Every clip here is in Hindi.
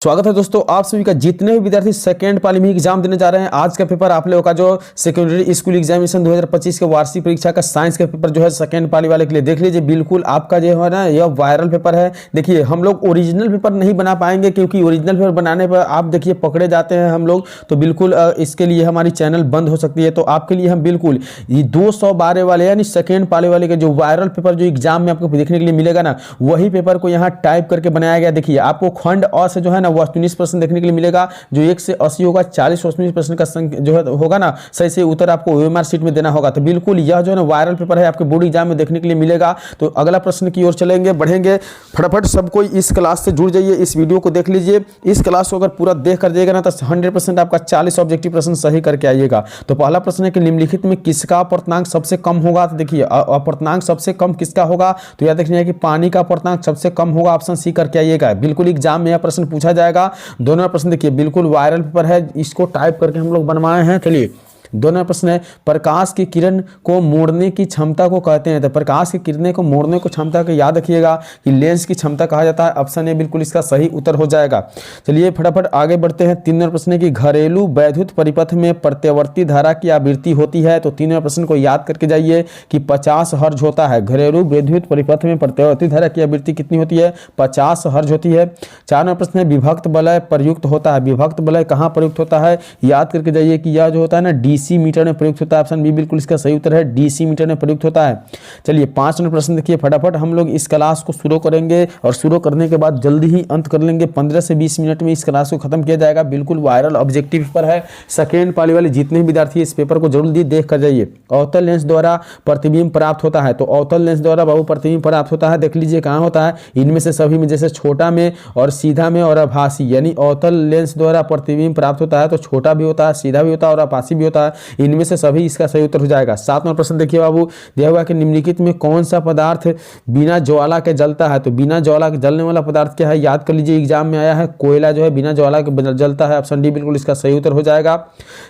स्वागत है दोस्तों आप सभी का। जितने भी विद्यार्थी सेकेंड पाली में एग्जाम देने जा रहे हैं, आज का पेपर आप लोगों का जो सेकेंडरी स्कूल एग्जामिनेशन 2025 के वार्षिक परीक्षा का साइंस का पेपर जो है सेकेंड पाली वाले के लिए देख लीजिए। बिल्कुल आपका जो है ना यह वायरल पेपर है। देखिए हम लोग ओरिजिनल पेपर नहीं बना पाएंगे क्योंकि ओरिजिनल पेपर बनाने पर आप देखिए पकड़े जाते हैं हम लोग, तो बिल्कुल इसके लिए हमारी चैनल बंद हो सकती है। तो आपके लिए हम बिल्कुल ये 212 वाले यानी सेकेंड पाली वाले के जो वायरल पेपर जो एग्जाम में आपको देखने के लिए मिलेगा ना, वही पेपर को यहाँ टाइप करके बनाया गया। देखिए आपको खंड अ से जो है वो 19% देखने के लिए मिलेगा, जो 1 से 80 होगा 40-80% का जो है होगा ना, सही से उत्तर आपको ओएमआर शीट में देना होगा। तो बिल्कुल यह जो है ना वायरल पेपर है आपके बोर्ड एग्जाम में देखने के लिए मिलेगा। तो अगला प्रश्न की ओर चलेंगे, बढ़ेंगे फटाफट। सब कोई इस क्लास से जुड़ जाइए, इस वीडियो को देख लीजिए। इस क्लास को अगर पूरा देख कर जाइएगा ना तो 100% आपका 40 ऑब्जेक्टिव प्रश्न सही करके आइएगा। तो पहला प्रश्न है कि निम्नलिखित में किसका अपर्तनांक सबसे कम होगा। तो देखिए अपर्तनांक सबसे कम किसका होगा, तो याद रखिए कि पानी का अपर्तनांक सबसे कम होगा। ऑप्शन सी करके आइएगा। बिल्कुल एग्जाम में यह प्रश्न पूछा जाएगा। दोनों प्रश्न देखिए बिल्कुल वायरल पेपर है, इसको टाइप करके हम लोग बनवाए हैं। चलिए दोनों प्रश्न है, प्रकाश की किरण को मोड़ने की क्षमता को कहते हैं। तो प्रकाश की किरणें को मोड़ने को क्षमता को याद रखिएगा कि लेंस की क्षमता कहा जाता है। ऑप्शन ए बिल्कुल इसका सही उत्तर हो जाएगा। चलिए फटाफट आगे बढ़ते हैं। 3 नंबर प्रश्न है कि घरेलू वैद्युत परिपथ में प्रत्यावर्ती धारा की आवृत्ति होती है। तो 3 नंबर प्रश्न को याद करके जाइए कि 50 हर्ट्ज होता है। घरेलू वैद्युत परिपथ में प्रत्यावर्ती धारा की आवृत्ति कितनी होती है, 50 हर्ट्ज होती है। 4 नंबर प्रश्न है विभक्त वलय प्रयुक्त होता है। विभक्त वलय कहाँ प्रयुक्त होता है, याद करके जाइए कि यह जो होता है ना डीसी मीटर में प्रयुक्त होता है। ऑप्शन बी बिल्कुल इसका सही उत्तर है, डीसी मीटर में प्रयुक्त होता है। चलिए 5 नंबर प्रश्न देखिए फटाफट। हम लोग इस क्लास को शुरू करेंगे और शुरू करने के बाद जल्दी ही अंत कर लेंगे। 15 से 20 मिनट में इस क्लास को खत्म किया जाएगा। बिल्कुल वायरल ऑब्जेक्टिव पेपर है। सेकेंड पाली वाले जितने विद्यार्थी इस पेपर को जल्दी देख कर जाइए। अवतल लेंस द्वारा प्रतिबिंब प्राप्त होता है। तो अवतल लेंस द्वारा बाबू प्रतिबिंब प्राप्त होता है। देख लीजिए कहाँ होता है, इनमें से सभी में, जैसे छोटा में और सीधा में और आभासी, यानी अवतल लेंस द्वारा प्रतिबिंब प्राप्त होता है तो छोटा भी होता है, सीधा भी होता है और आभासी भी होता है। इनमें से सभी इसका सही उत्तर हो जाएगा। 7 नंबर प्रश्न देखिए बाबू, दिया हुआ कि निम्नलिखित में कौन सा पदार्थ बिना ज्वाला के जलता है। तो बिना ज्वाला के जलने वाला पदार्थ क्या है, याद कर लीजिए एग्जाम में आया है, कोयला जो है बिना ज्वाला के जलता है। ऑप्शन डी बिल्कुल इसका सही उत्तर हो जाएगा।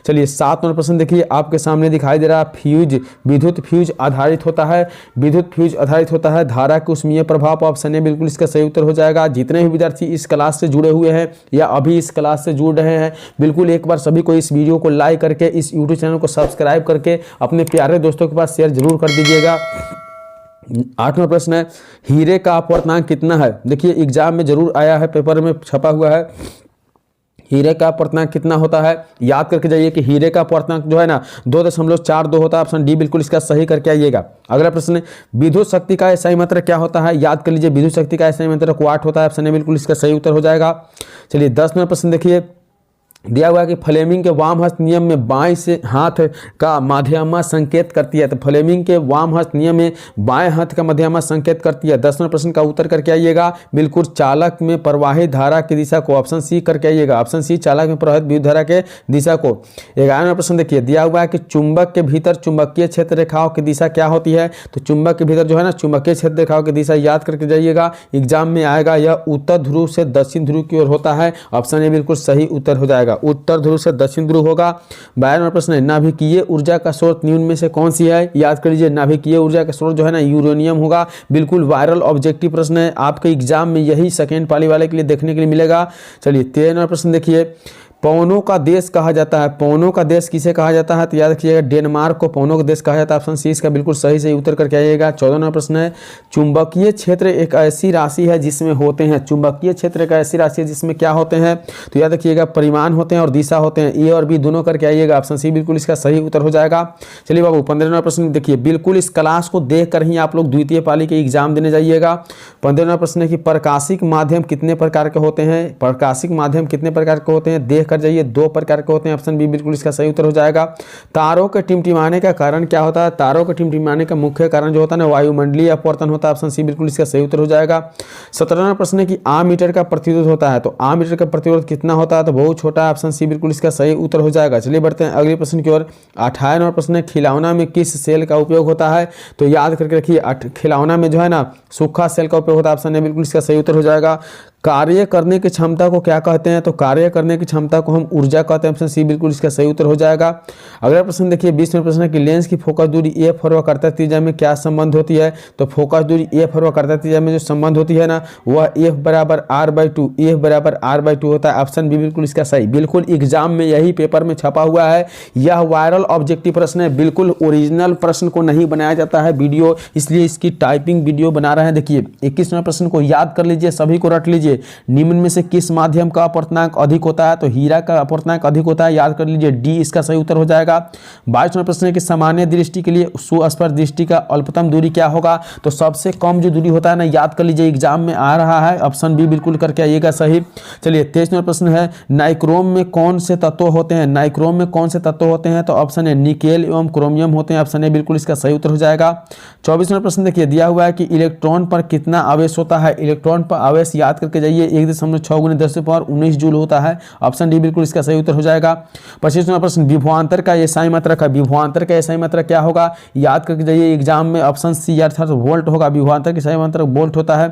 चलिए 7 नंबर प्रश्न देखिए आपके सामने दिखाई दे रहा है, फ्यूज विद्युत फ्यूज आधारित होता है। विद्युत फ्यूज आधारित होता है धारा के ऊष्मीय प्रभाव। ऑप्शन ए बिल्कुल इसका सही उत्तर हो जाएगा। जितने भी विद्यार्थी इस क्लास से जुड़े हुए हैं या अभी इस क्लास से जुड़ रहे हैं, बिल्कुल एक बार सभी को इस वीडियो को लाइक करके इस यूट्यूब चैनल को सब्सक्राइब करके अपने प्यारे दोस्तों के पास शेयर जरूर कर दीजिएगा। 8वां प्रश्न है, हीरे का अपवर्तनांक कितना है। देखिए एग्जाम में जरूर आया है, पेपर में छपा हुआ है। हीरे का अपवर्तनांक कितना होता है, याद करके जाइए कि हीरे का अपवर्तनांक जो है ना 2.42 होता है। ऑप्शन डी बिल्कुल इसका सही करके आइएगा। अगला प्रश्न है, विद्युत शक्ति का SI मात्रक क्या होता है। याद कर लीजिए विद्युत शक्ति का SI मात्रक वाट होता है। ऑप्शन ए बिल्कुल इसका सही उत्तर हो जाएगा। चलिए 10 नंबर प्रश्न देखिए, दिया हुआ है कि फ्लेमिंग के वाम हस्त नियम में बाएं से हाथ का माध्यमा संकेत करती है। तो फ्लेमिंग के वाम हस्त नियम में बाएं हाथ का माध्यमा संकेत करती है। 10वें प्रश्न का उत्तर करके आइएगा। बिल्कुल चालक में प्रवाहित धारा की दिशा को, ऑप्शन सी करके आइएगा। ऑप्शन सी चालक में प्रवाहित विद्युत धारा के दिशा को। 11वां प्रश्न देखिए, दिया हुआ है कि चुंबक के भीतर चुंबकीय क्षेत्र रेखाओं की दिशा क्या होती है। तो चुंबक के भीतर जो है ना चुंबकीय क्षेत्र रेखाओं की दिशा याद करके जाइएगा, एग्जाम में आएगा। यह उत्तर ध्रुव से दक्षिण ध्रुव की ओर होता है। ऑप्शन ए बिल्कुल सही उत्तर हो जाएगा, उत्तर ध्रुव से दक्षिण ध्रुव होगा। 12वां प्रश्न है, नाभिकीय ऊर्जा का स्रोत निम्न में से कौन सी है। याद कर लीजिए नाभिकीय ऊर्जा का स्रोत जो है ना यूरेनियम होगा। बिल्कुल वायरल ऑब्जेक्टिव प्रश्न है, आपके एग्जाम में यही सेकेंड पाली वाले के लिए देखने के लिए मिलेगा। चलिए 13वां प्रश्न देखिए, पवनों का देश कहा जाता है। पवनों का देश किसे कहा जाता है, तो याद रखिएगा डेनमार्क को पवनों का देश कहा जाता है। ऑप्शन सी इसका बिल्कुल सही उत्तर करके आइएगा। 14वां प्रश्न है, चुंबकीय क्षेत्र एक ऐसी राशि है जिसमें होते हैं। चुंबकीय क्षेत्र एक ऐसी राशि है जिसमें क्या होते हैं, तो याद रखिएगा परिमाण होते हैं और दिशा होते हैं। ए और बी दोनों करके आइएगा। ऑप्शन सी बिल्कुल इसका सही उत्तर हो जाएगा। चलिए बाबू 15वां प्रश्न देखिए, बिल्कुल इस क्लास को देख कर ही आप लोग द्वितीय पाली के एग्जाम देने जाइएगा। 15वां प्रश्न है कि प्रकाशिक माध्यम कितने प्रकार के होते हैं। प्रकाशिक माध्यम कितने प्रकार के होते हैं, देख कर जाइए, 2 प्रकार के होते हैं। ऑप्शन बी बिल्कुल इसका सही उत्तर हो जाएगा। तारों के टिमटिमाने का कारण क्या होता है। तारों के टिमटिमाने का मुख्य कारण जो होता है ना वायुमंडलीय अपवर्तन होता है। ऑप्शन सी बिल्कुल इसका सही उत्तर हो जाएगा। 17वां प्रश्न है कि आमीटर का प्रतिरोध होता है। तो आमीटर का प्रतिरोध कितना होता है, तो बहुत छोटा है। ऑप्शन सी बिल्कुल इसका सही उत्तर हो जाएगा। चलिए बढ़ते हैं अगले प्रश्न की ओर। 18वां प्रश्न है, खिलौना में किस सेल का उपयोग होता है। तो याद करके रखिए खिलौना में जो है ना सूखा सेल का उपयोग होता है। ऑप्शन ए बिल्कुल इसका सही उत्तर हो जाएगा। कार्य करने की क्षमता को क्या कहते हैं? तो कार्य करने की क्षमता को हम ऊर्जा कहते हैं। ऑप्शन सी बिल्कुल इसका सही उत्तर हो जाएगा। अगला प्रश्न देखिए 20वें प्रश्न है कि लेंस की फोकस दूरी एफ और वक्रता त्रिज्या में क्या संबंध होती है? तो फोकस दूरी एफ और वक्रता त्रिज्या में जो संबंध होती है ना, वह एफ बराबर r/2, एफ बराबर r/2 होता है। ऑप्शन बी बिल्कुल इसका सही। बिल्कुल एग्जाम में यही पेपर में छपा हुआ है। यह वायरल ऑब्जेक्टिव प्रश्न है, बिल्कुल ओरिजिनल प्रश्न को नहीं बनाया जाता है वीडियो, इसलिए इसकी टाइपिंग वीडियो बना रहे हैं। देखिए 21वें प्रश्न को याद कर लीजिए, सभी को रट लीजिए। निम्न में से किस माध्यम का अपवर्तनांक अधिक होता है? तो हीरा का अपवर्तनांक अधिक होता है, याद कर लीजिए डी इसका सही उत्तर हो जाएगा। 22वां प्रश्न है कि सामान्य दृष्टि के लिए सुस्पष्ट दृष्टि का अल्पतम दूरी क्या होगा? तो सबसे कम जो दूरी होता है ना, याद कर लीजिए एग्जाम में आ रहा है। ऑप्शन बी बिल्कुल करके आइएगा सही। चलिए 23वां प्रश्न है नाइक्रोम में कौन से तत्व होते हैं? नाइक्रोम में कौन से तत्व होते हैं? तो ऑप्शन है निकेल एवं क्रोमियम होते हैं। ऑप्शन ए बिल्कुल इसका सही उत्तर हो जाएगा। 24वां प्रश्न देखिए दिया हुआ है कि इलेक्ट्रॉन पर कितना आवेश होता है? इलेक्ट्रॉन पर आवेश याद करके जाइए 1.6 × 10⁻19 जूल होता है। ऑप्शन डी बिल्कुल इसका सही उत्तर हो जाएगा। 25वां प्रश्न विभवांतर का एसआई मात्रक है। विभवांतर का एसआई मात्रक क्या होगा? याद करके जाइए एग्जाम में ऑप्शन सी अर्थात वोल्ट होगा। विभवांतर का एसआई मात्रक वोल्ट होता है।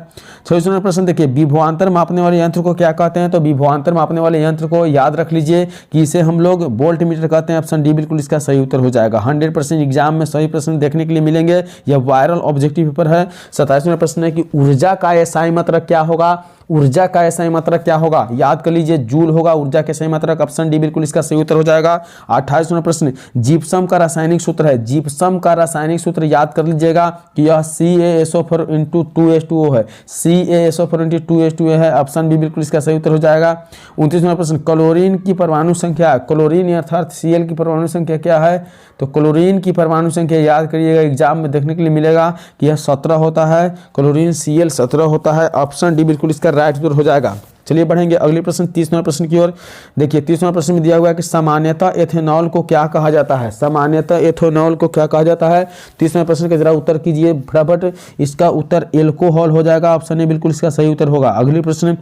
26वां प्रश्न देखिए विभवांतर मापने वाले यंत्र को क्या कहते हैं? तो विभवांतर मापने वाले यंत्र को याद रख लीजिए कि इसे हम लोग वोल्ट मीटर कहते हैं। ऑप्शन डी बिल्कुल इसका सही उत्तर हो जाएगा। 100% एग्जाम में सही प्रश्न देखने के लिए मिलेंगे, यह वायरल ऑब्जेक्टिव पेपर है। 27वां प्रश्न है कि ऊर्जा का एसआई मात्रक क्या होगा? ऊर्जा का एसआई मात्रक क्या होगा? याद कर लीजिए जूल होगा ऊर्जा का एसआई मात्रक। ऑप्शन डी बिल्कुल इसका सही उत्तर हो जाएगा। 28वां प्रश्न जिप्सम का रासायनिक सूत्र है। जिप्सम का रासायनिक सूत्र याद कर लीजिएगा कि यह CaSO4 × 2H2O है। CaSO4 × 2H2O है। ऑप्शन बी बिल्कुल इसका सही उत्तर हो जाएगा। 29वां प्रश्न क्लोरीन की परमाणु संख्या, क्लोरीन अर्थात Cl की परमाणु संख्या क्या है? तो क्लोरीन की परमाणु संख्या याद करिएगा, एग्जाम में देखने के लिए मिलेगा कि यह 17 होता है। क्लोरीन Cl 17 होता है। ऑप्शन डी बिल्कुल इसका राइट उत्तर हो जाएगा। चलिए बढ़ेंगे अगले प्रश्न 30वां प्रश्न की ओर। देखिए 30वां प्रश्न में दिया हुआ है कि सामान्यतः एथेनॉल को क्या कहा जाता है? सामान्यतः एथेनॉल को क्या कहा जाता है? 30वें प्रश्न का जरा उत्तर कीजिए फटाफट। इसका उत्तर एल्कोहल हो जाएगा। ऑप्शन ए बिल्कुल इसका सही उत्तर होगा। अगले प्रश्न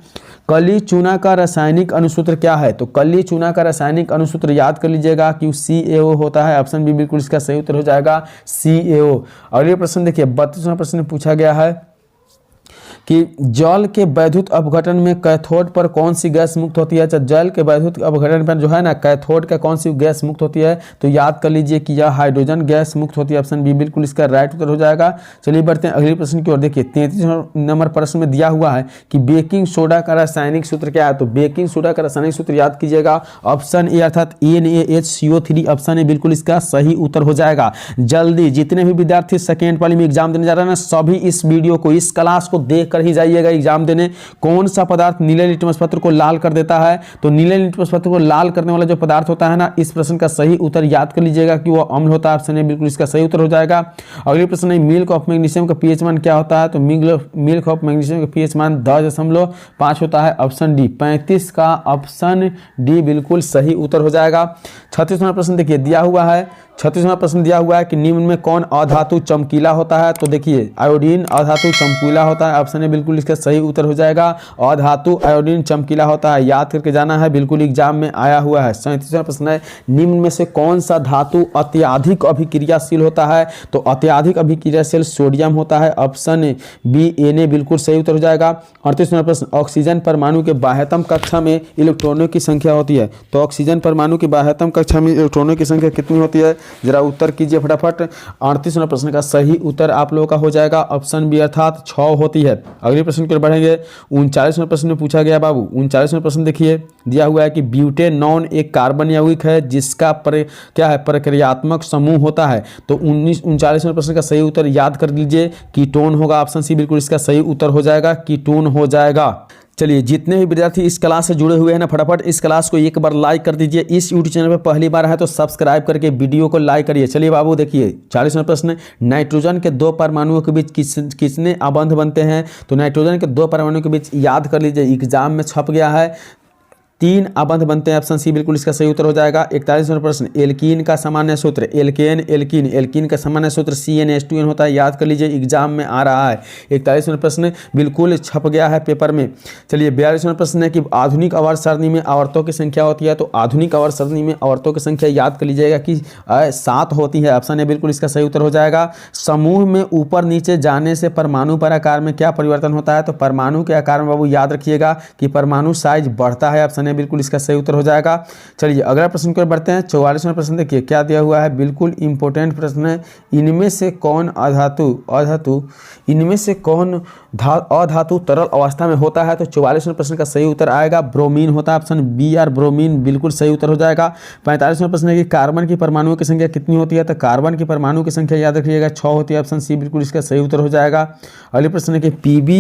कली चूना का रासायनिक अनुसूत्र क्या है? तो कली चूना का रासायनिक अनुसूत्र याद कर लीजिएगा कि CaO होता है। ऑप्शन बी बिल्कुल इसका सही उत्तर हो जाएगा CaO। अगले प्रश्न देखिए 32वां प्रश्न पूछा गया है कि जल के वैद्युत अपघटन में कैथोड पर कौन सी गैस मुक्त होती है? जल के वैद्युत अपघटन पर जो है ना कैथोड का कौन सी गैस मुक्त होती है? तो याद कर लीजिए कि यह हाइड्रोजन गैस मुक्त होती है। ऑप्शन बी बिल्कुल इसका राइट उत्तर हो जाएगा। चलिए बढ़ते हैं अगले प्रश्न की ओर। देखिए 33 नंबर प्रश्न में दिया हुआ है कि बेकिंग सोडा का रासायनिक सूत्र क्या है? तो बेकिंग सोडा का रासायनिक सूत्र याद कीजिएगा ऑप्शन ए अर्थात NaHCO3। ऑप्शन ए बिल्कुल इसका सही उत्तर हो जाएगा। जल्दी जितने भी विद्यार्थी सेकेंड पाली में एग्जाम देने जा रहे हैं ना, सभी इस वीडियो को इस क्लास को देख कर ही जाइएगा एग्जाम देने। कौन सा पदार्थ नीले लिटमस पत्र को लाल कर देता है? तो नीले लिटमस पत्र को लाल करने वाला जो पदार्थ होता है ना, इस प्रश्न का सही उत्तर याद कर लीजिएगा कि वो अम्ल होता है। ऑप्शन ए बिल्कुल इसका सही उत्तर हो जाएगा। अगले प्रश्न है मिल्क ऑफ मैग्नीशियम का पीएच मान क्या होता है? तो मिल्क ऑफ मैग्नीशियम का पीएच मान 10.5 होता है। ऑप्शन डी 35 का ऑप्शन डी बिल्कुल सही उत्तर हो जाएगा। 36वां प्रश्न देखिए दिया हुआ है 36वां प्रश्न दिया हुआ है कि निम्न में कौन अधातु चमकीला होता है? तो देखिए आयोडीन अधातु चमकीला होता है। ऑप्शन ए बिल्कुल इसका सही उत्तर हो जाएगा। अधातु आयोडीन चमकीला होता है, याद करके जाना है, बिल्कुल एग्जाम में आया हुआ है। 37वां प्रश्न है निम्न में से कौन सा धातु अत्यधिक अभिक्रियाशील होता है? तो अत्यधिक अभिक्रियाशील सोडियम होता है। ऑप्शन बी Na बिल्कुल सही उत्तर हो जाएगा। 38वां प्रश्न ऑक्सीजन परमाणु के बाह्यतम कक्षा में इलेक्ट्रॉनों की संख्या होती है। तो ऑक्सीजन परमाणु की बाह्यतम कक्षा में इलेक्ट्रॉनों की संख्या कितनी होती है? जरा उत्तर कीजिए फटाफट। 38वां प्रश्न का सही उत्तर आप लोगों का हो जाएगा ऑप्शन बी अर्थात 6 होती है। अगले प्रश्न की ओर बढ़ेंगे। 39वां प्रश्न में पूछा गया बाबू 39वां प्रश्न देखिए दिया हुआ है कि ब्यूटेनॉन एक कार्बन यौगिक है जिसका क्या है प्रक्रियात्मक समूह होता है। तो 39वां प्रश्न का सही उत्तर याद कर लीजिए कीटोन होगा। ऑप्शन सी बिल्कुल इसका सही उत्तर हो जाएगा, कीटोन हो जाएगा। चलिए जितने भी विद्यार्थी इस क्लास से जुड़े हुए हैं ना, फटाफट इस क्लास को एक बार लाइक कर दीजिए। इस यूट्यूब चैनल पर पहली बार है तो सब्सक्राइब करके वीडियो को लाइक करिए। चलिए बाबू देखिए 40वां प्रश्न नाइट्रोजन के 2 परमाणुओं के बीच किसने आबंध बनते हैं? तो नाइट्रोजन के 2 परमाणुओं के बीच याद कर लीजिए, एग्जाम में छप गया है। तीन अबंध बनते हैं, ऑप्शन सी बिल्कुल इसका सही उत्तर हो जाएगा। 41वां प्रश्न, एल्कीन का सामान्य सूत्र, एल्कीन का सामान्य सूत्र CnH2n होता है, याद कर लीजिए, एग्जाम में आ रहा है। 41वां प्रश्न बिल्कुल छप गया है पेपर में। चलिए 42वां प्रश्न है कि आधुनिक आवर्त सारणी में आवर्तों की संख्या होती है, तो आधुनिक आवर्त सारणी में आवर्तों की संख्या याद कर लीजिएगा कि 7 होती है, ऑप्शन ए बिल्कुल इसका सही उत्तर हो जाएगा। समूह में ऊपर नीचे जाने से परमाणु पर आकार में क्या परिवर्तन होता है, तो परमाणु के आकार में बाबू याद रखिएगा कि परमाणु साइज बढ़ता है, ऑप्शन ए बिल्कुल इसका सही उत्तर हो जाएगा। चलिए अगला प्रश्न की ओर बढ़ते हैं। 44वां प्रश्न देखिए क्या दिया हुआ है, बिल्कुल इंपॉर्टेंट प्रश्न है। इनमें से कौन इनमें से कौन अधातु तरल अवस्था में होता है, तो 44वां प्रश्न का सही उत्तर आएगा ब्रोमीन होता है, ऑप्शन बी आर ब्रोमीन बिल्कुल सही उत्तर हो जाएगा। 45वां प्रश्न है कि कार्बन की परमाणुओं की संख्या कितनी होती है, तो कार्बन की परमाणु की संख्या याद रखिएगा 6 होती है, ऑप्शन सी बिल्कुल इसका सही उत्तर हो जाएगा। अगले प्रश्न है कि Pb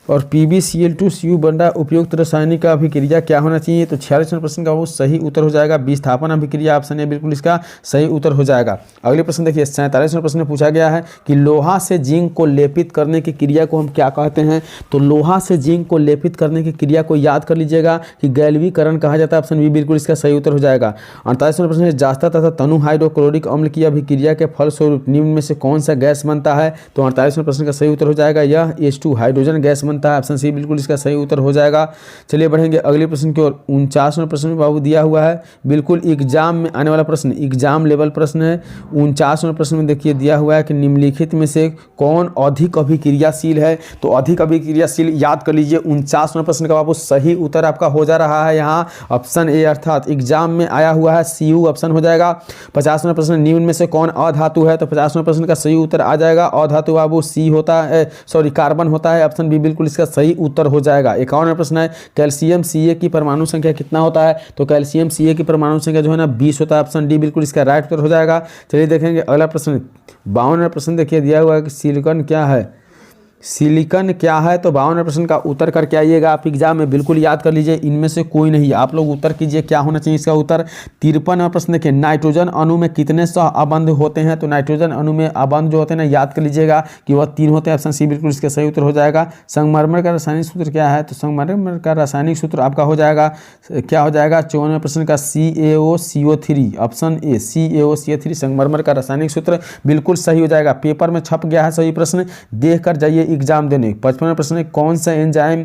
और PbCl2Cu बंडा उपयुक्त रासायनिक अभिक्रिया क्या होना चाहिए, तो 46वां प्रश्न का वो सही उत्तर हो जाएगा विस्थापन अभिक्रिया, ऑप्शन ए बिल्कुल इसका सही उत्तर हो जाएगा। अगले प्रश्न देखिए 47वां प्रश्न में पूछा गया है कि लोहा से जिंक को लेपित करने की क्रिया को हम क्या कहते हैं, तो लोहा से जिंक को लेपित करने की क्रिया को याद कर लीजिएगा कि गैल्वीकरण कहा जाता है, ऑप्शन बी बिल्कुल इसका सही उत्तर हो जाएगा। 48वां प्रश्न है जास्ता तथा तनु हाइड्रोक्लोरिक अम्ल की अभिक्रिया के फलस्वरूप निम्न में से कौन सा गैस बनता है, तो 48वें प्रश्न का सही उत्तर हो जाएगा यह H2 हाइड्रोजन गैस बनता है, ऑप्शन सी बिल्कुल इसका सही उत्तर हो जाएगा। चलिए बढ़ेंगे अगले प्रश्न की ओर। 49वां प्रश्न में बाबू दिया हुआ है, बिल्कुल एग्जाम में आने वाला प्रश्न, एग्जाम लेवल प्रश्न है। 49वां प्रश्न में देखिए दिया हुआ है कि निम्नलिखित में से कौन अधिक अभिक्रियाशील है, तो अधिक अभिक्रियाशील याद कर लीजिए। 49वां प्रश्न का बाबू सही उत्तर आपका हो जा रहा है यहाँ ऑप्शन ए, अर्थात एग्जाम में आया हुआ है Cu ऑप्शन हो जाएगा। 50वां प्रश्न निम्न में से कौन अधातु है, तो 50वां प्रश्न का सही उत्तर आ जाएगा अधातु बाबू सी होता है, कार्बन होता है, ऑप्शन बी बिल्कुल इसका सही उत्तर हो जाएगा। 51वां प्रश्न है कैल्शियम Ca की परमाणु संख्या कितना होता है, तो कैल्शियम Ca की परमाणु संख्या जो है ना 20 होता है, ऑप्शन डी बिल्कुल इसका राइट उत्तर हो जाएगा। चलिए देखेंगे अगला प्रश्न 52वां प्रश्न देखिए दिया हुआ है कि सिलिकॉन क्या है, तो 52वें प्रश्न का उत्तर करके आइएगा आप एग्जाम में, बिल्कुल याद कर लीजिए इनमें से कोई नहीं, आप लोग उत्तर कीजिए क्या होना चाहिए इसका उत्तर। 53वां प्रश्न देखिए नाइट्रोजन अणु में कितने सह अबंध होते हैं, तो नाइट्रोजन अणु में अबंध जो होते हैं ना याद कर लीजिएगा कि वह 3 होते हैं, ऑप्शन सी बिल्कुल इसका सही उत्तर हो जाएगा। संगमरमर का रासायनिक सूत्र क्या है, तो संगमरमर का रासायनिक सूत्र आपका हो जाएगा क्या हो जाएगा 54वें प्रश्न का CaOCO3, ऑप्शन ए CaOCO3 संगमरमर का रासायनिक सूत्र बिल्कुल सही हो जाएगा। पेपर में छप गया है सही प्रश्न, देख कर जाइए एग्जाम देने। 55वां प्रश्न है कौन सा एंजाइम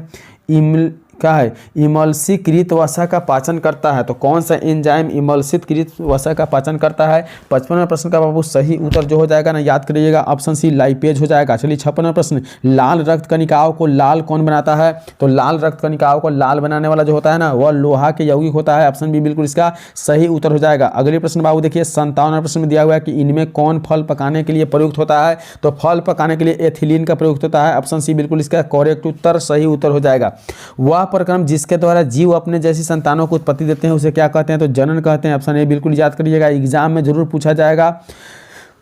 इमल्सीकृत वसा का पाचन करता है, तो कौन सा एंजाइम इमल्सीकृत वसा का पाचन करता है। 55वां प्रश्न का बाबू सही उत्तर जो हो जाएगा ना याद करिएगा ऑप्शन सी लाइपेज हो जाएगा। चलिए 56वां प्रश्न लाल रक्त कणिकाओं को लाल कौन बनाता है, तो लाल रक्त कणिकाओं को लाल बनाने वाला जो होता है ना वह लोहा के यौगिक होता है, ऑप्शन बी बिल्कुल इसका सही उत्तर हो जाएगा। अगले प्रश्न बाबू देखिए 57वां प्रश्न में दिया हुआ है कि इनमें कौन फल पकाने के लिए प्रयुक्त होता है, तो फल पकाने के लिए एथिलीन का प्रयुक्त होता है, ऑप्शन सी बिल्कुल इसका करेक्ट उत्तर सही उत्तर हो जाएगा। वह प्रक्रम जिसके द्वारा जीव अपने जैसी संतानों को उत्पत्ति देते हैं उसे क्या कहते हैं, तो जनन कहते हैं, ऑप्शन ए बिल्कुल याद करिएगा एग्जाम में जरूर पूछा जाएगा।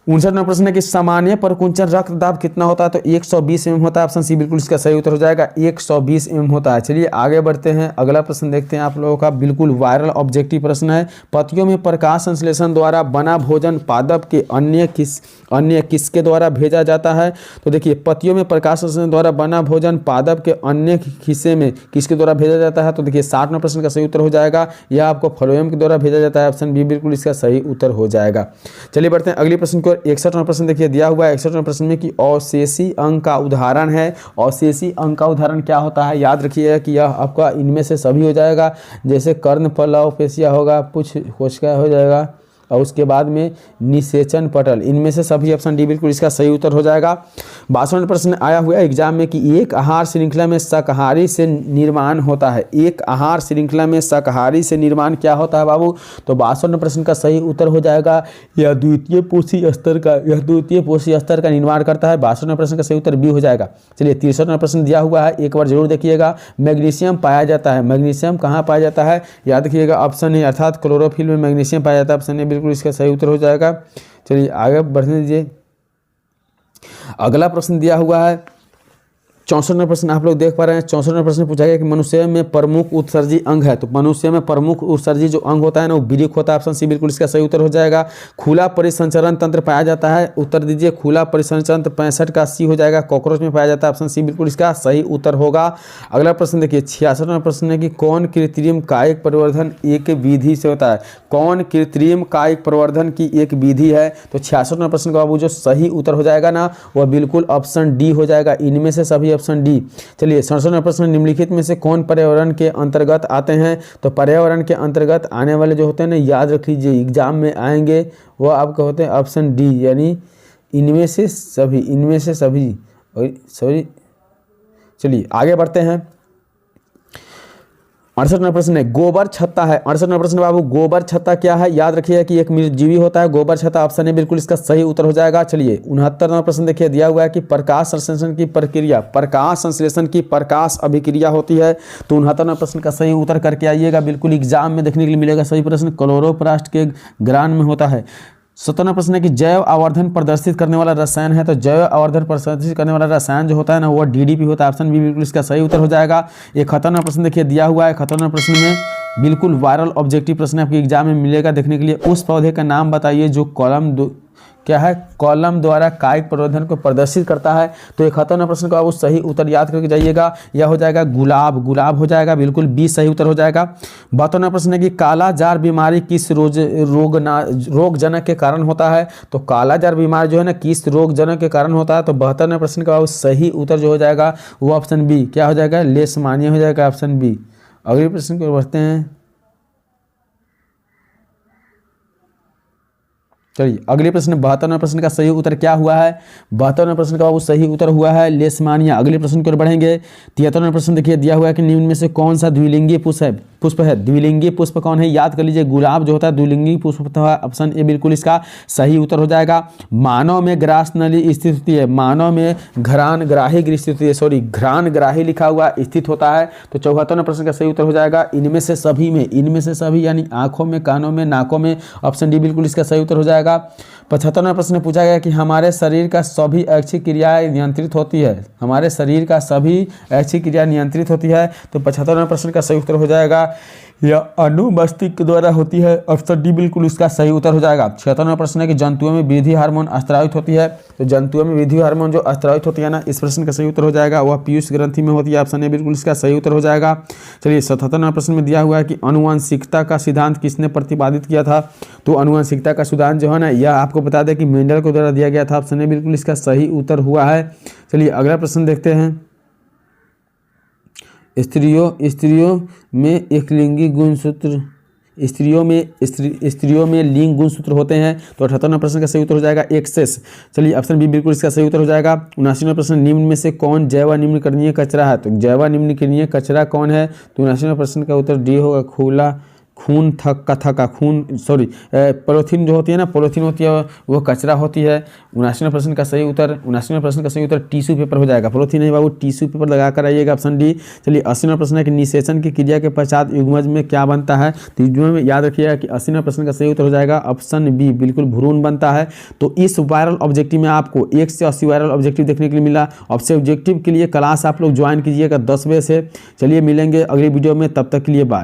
59वां प्रश्न है कि सामान्य परकुंचन रक्तदाब कितना होता है, तो 120 mm होता है, ऑप्शन सी बिल्कुल इसका सही उत्तर हो जाएगा 120 mm होता है। चलिए आगे बढ़ते हैं, अगला प्रश्न देखते हैं आप लोगों का, बिल्कुल वायरल ऑब्जेक्टिव प्रश्न है। पतियों में प्रकाश संश्लेषण द्वारा बना भोजन पादप के अन्य किसके द्वारा भेजा जाता है, तो देखिए पतियों में प्रकाश संश्लेषण द्वारा बना भोजन पादप के अन्य हिस्से में किसके द्वारा भेजा जाता है, तो देखिए 60वां प्रश्न का सही उत्तर हो जाएगा यह आपको फ्लोएम के द्वारा भेजा जाता है, ऑप्शन बी बिल्कुल इसका सही उत्तर हो जाएगा। चलिए बढ़ते हैं अगले प्रश्न को। 61वां प्रश्न देखिए दिया हुआ है 61वें प्रश्न में कि अवशेषी अंक का उदाहरण है। अवशेषी अंक का उदाहरण क्या होता है, याद रखिएगा कि यह आपका इनमें से सभी हो जाएगा, जैसे कर्ण फलव पेशिया होगा, पुच्छ कोशिका हो जाएगा और उसके बाद में निषेचन पटल, इनमें से सभी ऑप्शन डी बिल्कुल इसका सही उत्तर हो जाएगा। 62वां प्रश्न आया हुआ है एग्जाम में कि एक आहार श्रृंखला में शाकाहारी से निर्माण होता है, एक आहार श्रृंखला में शाकाहारी से निर्माण क्या होता है बाबू, तो 62वां प्रश्न का सही उत्तर हो जाएगा यह द्वितीय पोषी स्तर का निर्माण करता है, 62वां प्रश्न का सही उत्तर बी हो जाएगा। चलिए 63वां प्रश्न दिया हुआ है, एक बार जरूर देखिएगा, मैग्नीशियम पाया जाता है, मैग्नीशियम कहाँ पाया जाता है, याद रखिएगा ऑप्शन ए अर्थात क्लोरोफिल में मैग्नीशियम पाया जाता है, ऑप्शन ए बिल्कुल इसका सही उत्तर हो जाएगा। चलिए आगे बढ़ने दीजिए, अगला प्रश्न दिया हुआ है 64 नंबर प्रश्न आप लोग देख पा रहे हैं। 64 नंबर प्रश्न पूछा गया कि मनुष्य में प्रमुख उत्सर्जी अंग है। तो मनुष्य में प्रमुख उत्सर्जी जो अंग होता है ना वो वृक्क होता है। ऑप्शन सी बिल्कुल इसका सही उत्तर हो जाएगा। खुला परिसंचरण तंत्र पाया जाता है। उत्तर दीजिए। खुला परिसंचरण तंत्र 65 का सी हो जाएगा। कॉकरोच में पाया जाता है। ऑप्शन सी बिल्कुल इसका सही उत्तर होगा। अगला प्रश्न देखिए 66 नंबर प्रश्न है कि कौन कृत्रिम कायिक प्रवर्धन एक विधि से होता है। कौन कृत्रिम कायिक प्रवर्धन की एक विधि है। तो 66 नंबर प्रश्न का बाबू जो सही उत्तर हो जाएगा ना वह बिल्कुल ऑप्शन डी हो जाएगा। इनमें से सभी ऑप्शन डी। चलिए 67 नंबर प्रश्न निम्नलिखित में से कौन पर्यावरण के अंतर्गत आते हैं। तो पर्यावरण के अंतर्गत आने वाले जो होते हैं ना याद रख लीजिए एग्जाम में आएंगे वो आपका होते हैं ऑप्शन डी यानी इनमें से सभी। इनमें से सभी सॉरी चलिए आगे बढ़ते हैं। 68 नंबर प्रश्न है गोबर छत्ता है। 68 नंबर प्रश्न बाबू गोबर छत्ता क्या है। याद रखिए कि एक जीवी होता है गोबर छत्ता। ऑप्शन है बिल्कुल इसका सही उत्तर हो जाएगा। चलिए 69 नंबर प्रश्न देखिए दिया हुआ है कि प्रकाश संश्लेषण की प्रक्रिया प्रकाश संश्लेषण की प्रकाश अभिक्रिया होती है। तो 69 नंबर प्रश्न का सही उत्तर करके आइएगा। बिल्कुल एग्जाम में देखने के लिए मिलेगा सही प्रश्न क्लोरोप्लास्ट के ग्रान में होता है। 70 प्रश्न है कि जैव आवर्धन प्रदर्शित करने वाला रसायन है। तो जैव आवर्धन प्रदर्शित करने वाला रसायन जो होता है ना वो डीडीपी होता है। ऑप्शन बी बिल्कुल इसका सही उत्तर हो जाएगा। 71 प्रश्न देखिए दिया हुआ है। 71 प्रश्न में बिल्कुल वायरल ऑब्जेक्टिव प्रश्न आपके एग्जाम में मिलेगा देखने के लिए। उस पौधे का नाम बताइए जो कॉलम द्वारा कायिक प्रवर्धन को प्रदर्शित करता है। तो 71 प्रश्न का वो सही उत्तर याद करके जाइएगा। यह हो जाएगा गुलाब हो जाएगा। बिल्कुल बी सही उत्तर हो जाएगा। 72 प्रश्न है कि काला जार बीमारी किस रोगजनक के कारण होता है। तो काला जार बीमारी जो है ना किस रोगजनक के कारण होता है। तो 72 प्रश्न का वो सही उत्तर जो हो जाएगा वो ऑप्शन बी क्या हो जाएगा लेशमानिया हो जाएगा। Option B. अगले प्रश्न को बढ़ते हैं। चलिए अगले प्रश्न 72 प्रश्न का सही उत्तर क्या हुआ है। 72 प्रश्न का वो सही उत्तर हुआ है लेशमानिया। अगले प्रश्न की ओर बढ़ेंगे। 73 प्रश्न देखिए दिया हुआ है कि निम्न में से कौन सा द्विलिंगी पुष्प है। द्विलिंगी पुष्प कौन है याद कर लीजिए गुलाब जो होता है द्विलिंगी पुष्प होता है। ऑप्शन ए बिल्कुल इसका सही उत्तर हो जाएगा। मानव में ग्रास नली स्थित होती है। मानव में घ्राणग्राही स्थित होती है। सॉरी घ्राणग्राही लिखा हुआ स्थित होता है। तो 74 प्रश्न का सही उत्तर हो जाएगा इनमें से सभी यानी आंखों में कानों में नाकों में। ऑप्शन डी बिल्कुल इसका सही उत्तर हो जाएगा। 75 प्रश्न पूछा गया कि हमारे शरीर का सभी ऐच्छिक क्रियाएं नियंत्रित होती है। हमारे शरीर का सभी ऐच्छिक क्रिया नियंत्रित होती है। तो 75 प्रश्न का सही उत्तर हो जाएगा यह अनुमस्तिष्क द्वारा होती है। ऑप्शन डी बिल्कुल इसका सही उत्तर हो जाएगा। 76 प्रश्न है कि जंतुओं में वृद्धि हार्मोन स्रावित होती है। तो जंतुओं में वृद्धि हार्मोन जो स्रावित होती है ना इस प्रश्न का सही उत्तर हो जाएगा वह पीयूष ग्रंथि में होती है। ऑप्शन ए बिल्कुल इसका सही उत्तर हो जाएगा। चलिए 77 प्रश्न में दिया हुआ है कि आनुवंशिकता का सिद्धांत किसने प्रतिपादित किया था। तो आनुवंशिकता का सिद्धांत जो है ना यह आपको बता दें कि मेंडल के द्वारा दिया गया था। ऑप्शन ए बिल्कुल इसका सही उत्तर हुआ है। चलिए अगला प्रश्न देखते हैं। स्त्रियों में एक लिंगी गुणसूत्र स्त्रियों में लिंग गुणसूत्र होते हैं। तो 78 प्रश्न का सही उत्तर हो जाएगा एक्सेस। चलिए ऑप्शन बी बिल्कुल इसका सही उत्तर हो जाएगा। 79 प्रश्न निम्न में से कौन जैव निम्नकरणीय कचरा है। तो जैव निम्नकरणीय कचरा कौन है। तो 79 प्रश्न का उत्तर डी होगा पॉलीथीन जो होती है ना पॉलीथीन होती है वो कचरा होती है। 79 प्रश्न का सही उत्तर टिश्यू पेपर हो जाएगा। पॉलीथीन नहीं बाबू टिश्यू पेपर लगा कर आइएगा। Option D. चलिए 80 प्रश्न है कि निषेचन की क्रिया के पश्चात युग्मज में क्या बनता है। तो युग्मज में याद रखिएगा कि 80 प्रश्न का सही उत्तर हो जाएगा ऑप्शन बी बिल्कुल भ्रूण बनता है। तो इस वायरल ऑब्जेक्टिव में आपको 1 से 80 वायरल ऑब्जेक्टिव देखने के लिए मिला। ऑब्जेक्टिव के लिए क्लास आप लोग ज्वाइन कीजिएगा 10 बजे से। चलिए मिलेंगे अगली वीडियो में, तब तक के लिए बाय।